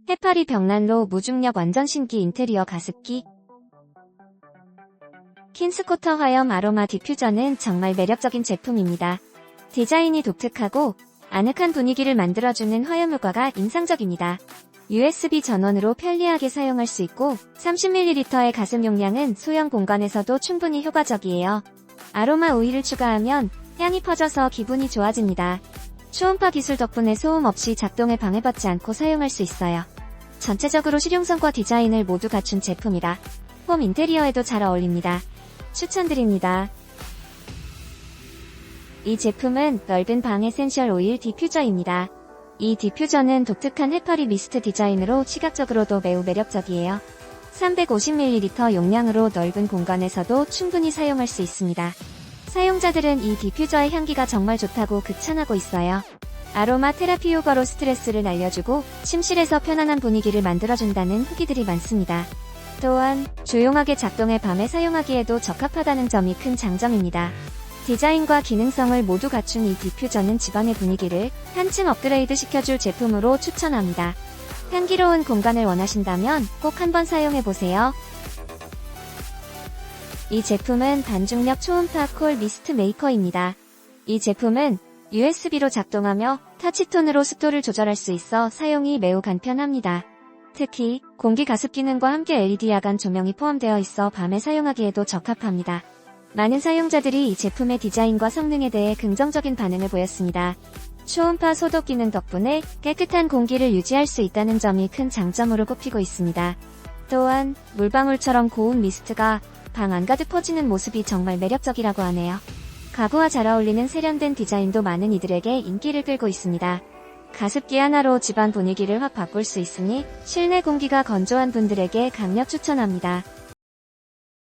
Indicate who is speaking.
Speaker 1: 해파리 벽난로 무중력 완전 신기 인테리어 가습기. 킨스코터 화염 아로마 디퓨저는 정말 매력적인 제품입니다. 디자인이 독특하고 아늑한 분위기를 만들어주는 화염 효과가 인상적입니다. USB 전원으로 편리하게 사용할 수 있고 30ml의 가습 용량은 소형 공간에서도 충분히 효과적이에요. 아로마 오일을 추가하면 향이 퍼져서 기분이 좋아집니다. 초음파 기술 덕분에 소음 없이 작동에 방해받지 않고 사용할 수 있어요. 전체적으로 실용성과 디자인을 모두 갖춘 제품이라 홈 인테리어에도 잘 어울립니다. 추천드립니다. 이 제품은 넓은 방 에센셜 오일 디퓨저입니다. 이 디퓨저는 독특한 해파리 미스트 디자인으로 시각적으로도 매우 매력적이에요. 350ml 용량으로 넓은 공간에서도 충분히 사용할 수 있습니다. 사용자들은 이 디퓨저의 향기가 정말 좋다고 극찬하고 있어요. 아로마 테라피 효과로 스트레스를 날려주고 침실에서 편안한 분위기를 만들어준다는 후기들이 많습니다. 또한 조용하게 작동해 밤에 사용하기에도 적합하다는 점이 큰 장점입니다. 디자인과 기능성을 모두 갖춘 이 디퓨저는 집안의 분위기를 한층 업그레이드 시켜줄 제품으로 추천합니다. 향기로운 공간을 원하신다면 꼭 한번 사용해보세요. 이 제품은 반중력 초음파 콜 미스트 메이커입니다. 이 제품은 USB로 작동하며 타치톤으로 습도를 조절할 수 있어 사용이 매우 간편합니다. 특히 공기 가습 기능과 함께 LED 야간 조명이 포함되어 있어 밤에 사용하기에도 적합합니다. 많은 사용자들이 이 제품의 디자인과 성능에 대해 긍정적인 반응을 보였습니다. 초음파 소독 기능 덕분에 깨끗한 공기를 유지할 수 있다는 점이 큰 장점으로 꼽히고 있습니다. 또한 물방울처럼 고운 미스트가 방 안가득 퍼지는 모습이 정말 매력적이라고 하네요. 가구와 잘 어울리는 세련된 디자인도 많은 이들에게 인기를 끌고 있습니다. 가습기 하나로 집안 분위기를 확 바꿀 수 있으니 실내 공기가 건조한 분들에게 강력 추천합니다.